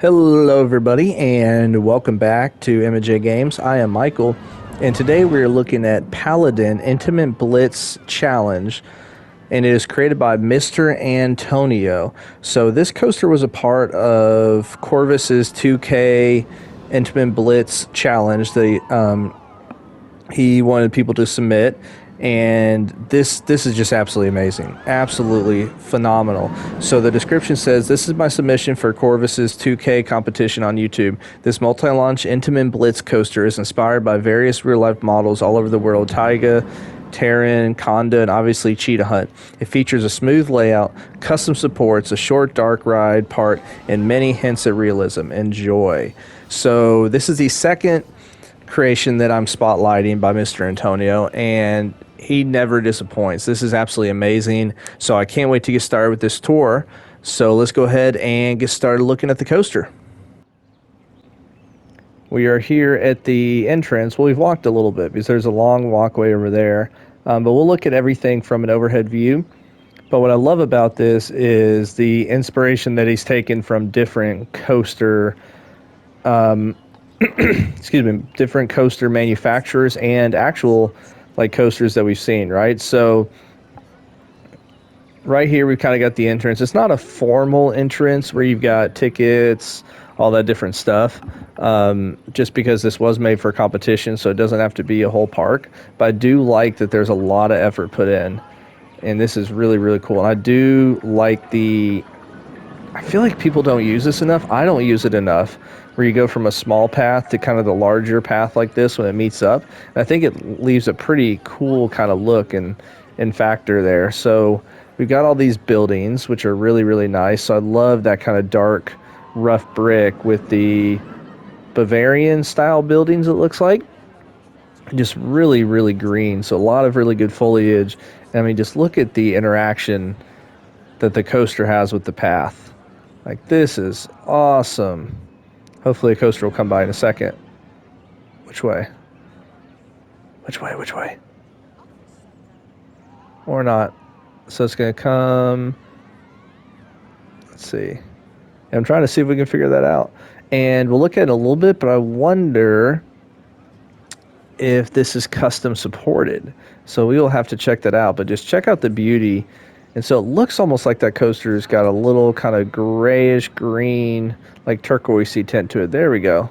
Hello, everybody, and welcome back to MJ Games. I am Michael, and today we're looking at Paladin Intamin Blitz Challenge, and it is created by Mr. Antonio. So this coaster was a part of Corvus's 2K Intamin Blitz Challenge. He wanted people to submit, and this is just absolutely amazing, absolutely phenomenal. So the description says, this is my submission for Corvus's 2K competition on YouTube. This multi-launch Intamin Blitz coaster is inspired by various real-life models all over the world: Taiga, Terran, Conda, and obviously Cheetah Hunt. It features a smooth layout, custom supports, a short dark ride part, and many hints at realism. Enjoy. So this is the second creation that I'm spotlighting by Mr. Antonio, and he never disappoints. This is absolutely amazing. So I can't wait to get started with this tour. So let's go ahead and get started looking at the coaster. We are here at the entrance. Well, we've walked a little bit because there's a long walkway over there, but we'll look at everything from an overhead view. But what I love about this is the inspiration that he's taken from different coaster different coaster manufacturers and actual like coasters that we've seen, right? So right here we've kind of got the entrance. It's not a formal entrance where you've got tickets, all that different stuff, just because this was made for competition, so it doesn't have to be a whole park. But I do like that there's a lot of effort put in, and this is really, really cool. And I do like I feel like people don't use this enough. I don't use it enough, where you go from a small path to kind of the larger path like this when it meets up. And I think it leaves a pretty cool kind of look and factor there. So we've got all these buildings, which are really, really nice. So I love that kind of dark, rough brick with the Bavarian style buildings, it looks like. Just really, really green. So a lot of really good foliage. I mean, just look at the interaction that the coaster has with the path. Like, this is awesome. Hopefully a coaster will come by in a second. Which way? Which way? Or not. So it's going to come. Let's see. I'm trying to see if we can figure that out. And we'll look at it in a little bit, but I wonder if this is custom supported. So we will have to check that out. But just check out the beauty. And so it looks almost like that coaster's got a little kind of grayish green, like turquoisey tint to it. There we go.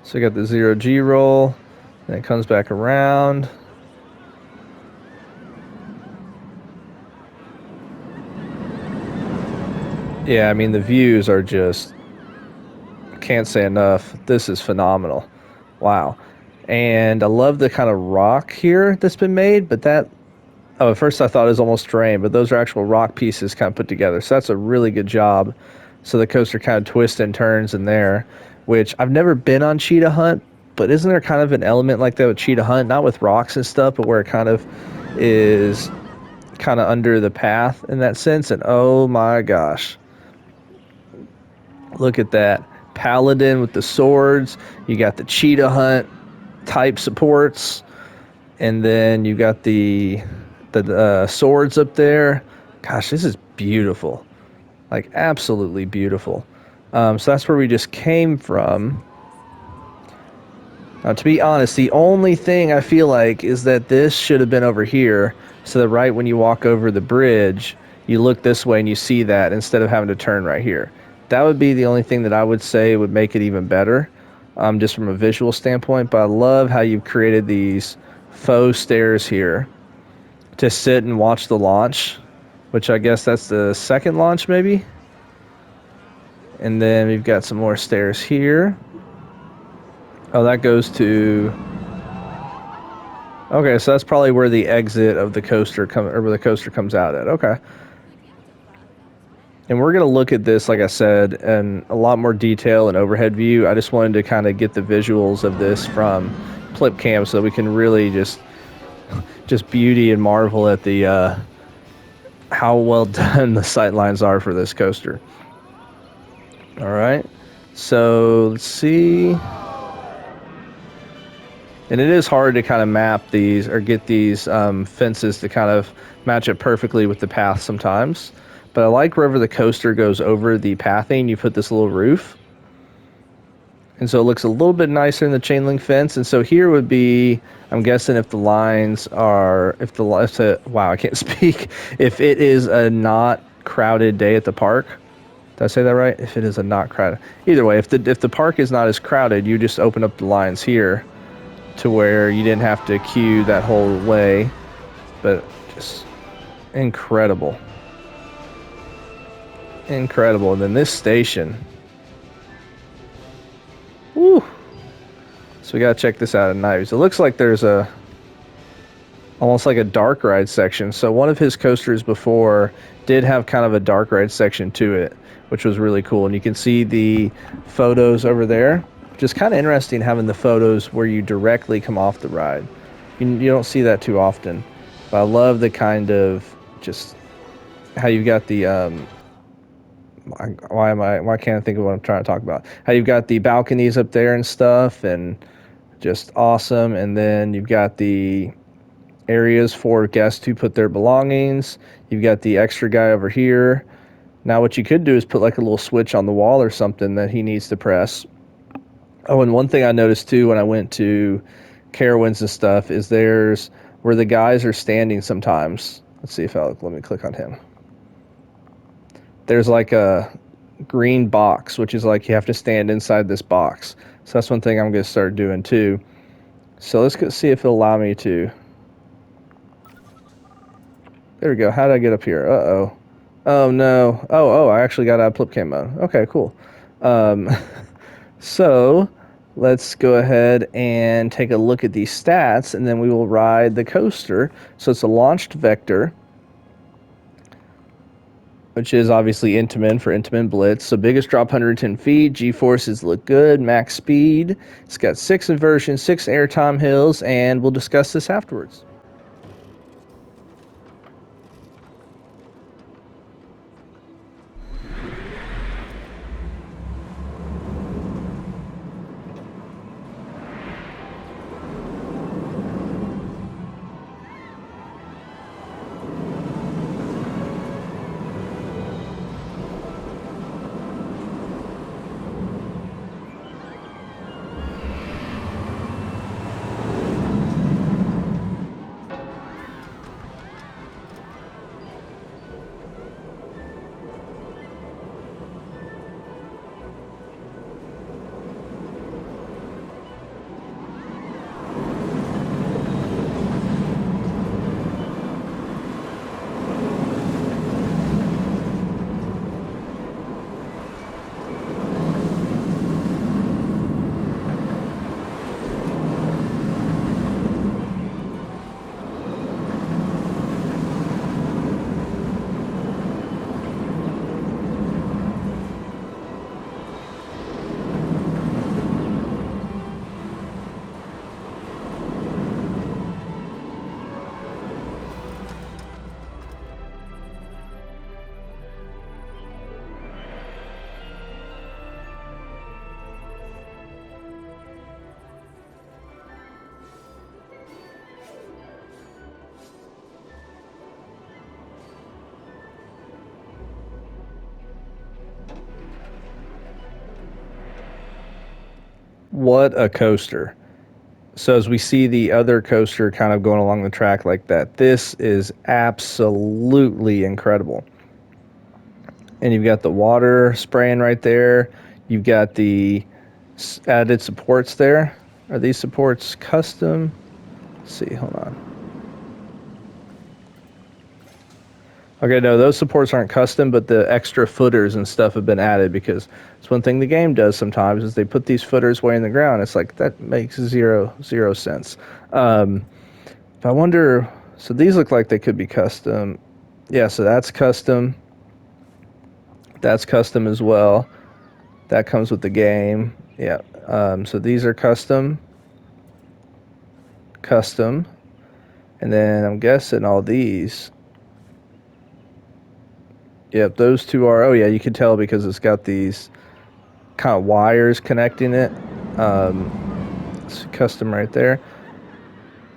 So you got the 0G roll, and it comes back around. Yeah, I mean, the views are just, can't say enough. This is phenomenal. Wow. And I love the kind of rock here that's been made, but at first I thought it was almost terrain, but those are actual rock pieces kind of put together. So that's a really good job. So the coaster kind of twists and turns in there, which I've never been on Cheetah Hunt, but isn't there kind of an element like that with Cheetah Hunt? Not with rocks and stuff, but where it kind of is kind of under the path in that sense. And oh my gosh, look at that. Paladin with the swords. You got the Cheetah Hunt type supports, and then you got the swords up there. Gosh, this is beautiful, like absolutely beautiful. So that's where we just came from. Now, to be honest, the only thing I feel like is that this should have been over here, so that right when you walk over the bridge, you look this way and you see that instead of having to turn right here. That would be the only thing that I would say would make it even better. Just from a visual standpoint, but I love how you've created these faux stairs here to sit and watch the launch, which I guess that's the second launch maybe. And then we've got some more stairs here. Oh, that goes to... Okay, so that's probably where the exit of the coaster where the coaster comes out at. Okay. And we're going to look at this, like I said, in a lot more detail and overhead view. I just wanted to kind of get the visuals of this from flip cam so that we can really just beauty and marvel at the how well done the sight lines are for this coaster. All right, so let's see. And it is hard to kind of map these or get these fences to kind of match up perfectly with the path sometimes. But I like wherever the coaster goes over the pathing, you put this little roof. And so it looks a little bit nicer in the chain link fence. And so here would be, I'm guessing if the lines are, wow, I can't speak. If it is a not crowded day at the park, did I say that right? If it is a not crowded, either way, if the park is not as crowded, you just open up the lines here to where you didn't have to queue that whole way. But just incredible. Incredible. And then this station. Woo! So we gotta check this out at night. So it looks like there's almost like a dark ride section. So one of his coasters before did have kind of a dark ride section to it, which was really cool. And you can see the photos over there. Just kind of interesting having the photos where you directly come off the ride. You don't see that too often. But I love the kind of just how you've got the why can't I think of what I'm trying to talk about? How you've got the balconies up there and stuff, and just awesome. And then you've got the areas for guests to put their belongings. You've got the extra guy over here. Now what you could do is put like a little switch on the wall or something that he needs to press. Oh, and one thing I noticed too when I went to Carowinds and stuff is there's where the guys are standing sometimes. Let's see if let me click on him. There's like a green box, which is like you have to stand inside this box. So that's one thing I'm going to start doing too. So let's go see if it'll allow me to. There we go. How did I get up here? Uh-oh. Oh, no. Oh, I actually got out of flip cam mode. Okay, cool. So let's go ahead and take a look at these stats, and then we will ride the coaster. So it's a launched vector, which is obviously Intamin for Intamin Blitz. So biggest drop 110 feet, G-forces look good, max speed. It's got 6 inversions, 6 airtime hills, and we'll discuss this afterwards. What a coaster. So as we see the other coaster kind of going along the track like that, this is absolutely incredible. And you've got the water spraying right there. You've got the added supports there. Are these supports custom? Let's see, hold on. Okay, no, those supports aren't custom, but the extra footers and stuff have been added because it's one thing the game does sometimes is they put these footers way in the ground. It's like, that makes zero sense. If I wonder, so these look like they could be custom. Yeah, so that's custom. That's custom as well. That comes with the game. Yeah, so these are custom. And then I'm guessing all these. Yep, those two are, oh yeah, you can tell because it's got these kind of wires connecting it. It's custom right there.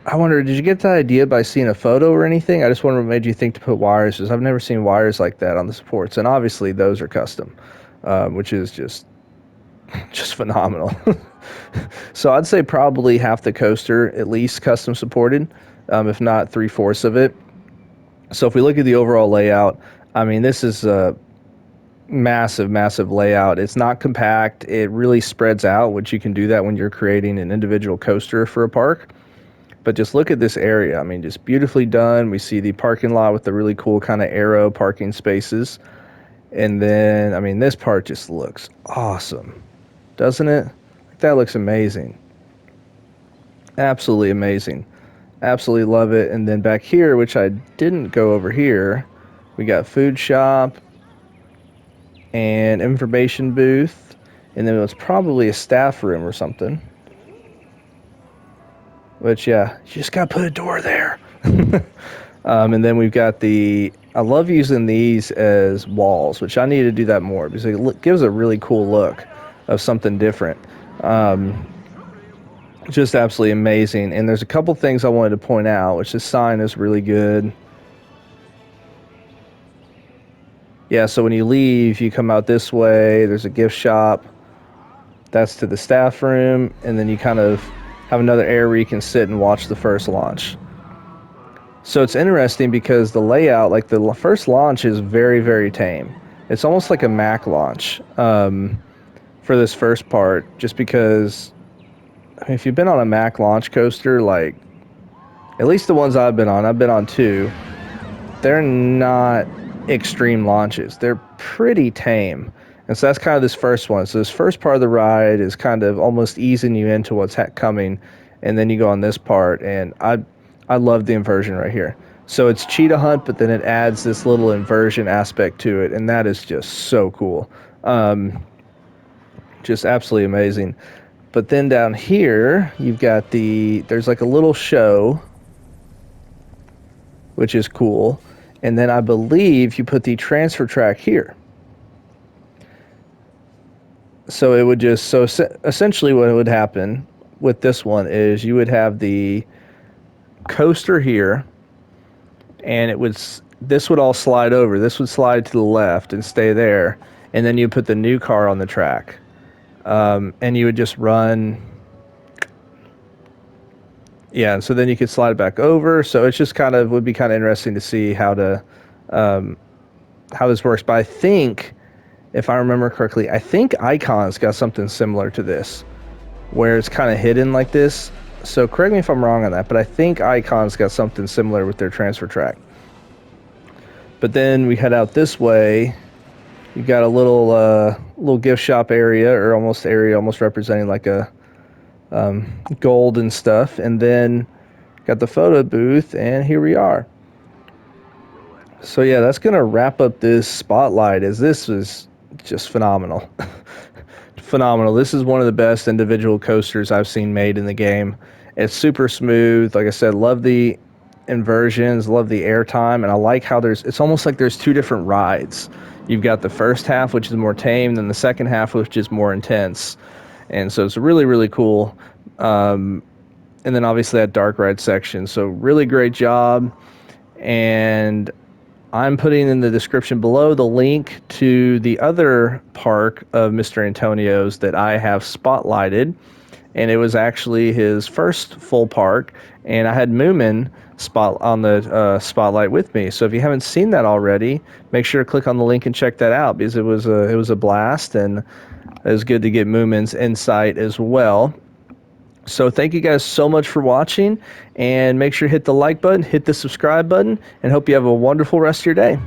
I wonder, did you get that idea by seeing a photo or anything? I just wonder what made you think to put wires, because I've never seen wires like that on the supports, and obviously those are custom, which is just phenomenal. So I'd say probably half the coaster at least custom supported, if not 3/4 of it. So if we look at the overall layout, I mean, this is a massive, massive layout. It's not compact. It really spreads out, which you can do that when you're creating an individual coaster for a park. But just look at this area. I mean, just beautifully done. We see the parking lot with the really cool kind of arrow parking spaces. And then, I mean, this part just looks awesome, doesn't it? That looks amazing. Absolutely amazing. Absolutely love it. And then back here, which I didn't go over here, we got food shop and information booth. And then it was probably a staff room or something. Which, yeah, you just got to put a door there. And then we've got I love using these as walls, which I need to do that more because it gives a really cool look of something different. Just absolutely amazing. And there's a couple things I wanted to point out, which this sign is really good. Yeah, so when you leave, you come out this way. There's a gift shop. That's to the staff room. And then you kind of have another area where you can sit and watch the first launch. So it's interesting because the layout, like the first launch is very, very tame. It's almost like a Mac launch for this first part, just because, I mean, if you've been on a Mac launch coaster, like, at least the ones I've been on 2, they're not extreme launches. They're pretty tame. And so that's kind of this first one. So this first part of the ride is kind of almost easing you into what's coming. And then you go on this part, and I love the inversion right here. So it's Cheetah Hunt, but then it adds this little inversion aspect to it, and that is just so cool. Just absolutely amazing. But then down here, you've got there's like a little show, which is cool. And then I believe you put the transfer track here. So it would essentially what would happen with this one is you would have the coaster here, and this would all slide over. This would slide to the left and stay there, and then you put the new car on the track, and you would just run. Yeah, and so then you could slide it back over. So it's just would be kind of interesting to see how this works. But I think, if I remember correctly, I think Icon's got something similar to this, where it's kind of hidden like this. So correct me if I'm wrong on that, but I think Icon's got something similar with their transfer track. But then we head out this way. You've got a little gift shop area, or almost representing like a gold and stuff. And then got the photo booth, and here we are. So yeah, that's going to wrap up this spotlight, as this was just phenomenal. Phenomenal. This is one of the best individual coasters I've seen made in the game. It's super smooth. Like I said, love the inversions, love the airtime, and I like how it's almost like there's 2 different rides. You've got the first half, which is more tame, than the second half, which is more intense. And so it's really, really cool. And then obviously that dark ride section. So really great job. And I'm putting in the description below the link to the other park of Mr. Antonio's that I have spotlighted. And it was actually his first full park. And I had Moomin on the spotlight with me. So if you haven't seen that already, make sure to click on the link and check that out, because it was a blast, and it was good to get Moomin's insight as well. So thank you guys so much for watching, and make sure to hit the like button, hit the subscribe button, and hope you have a wonderful rest of your day.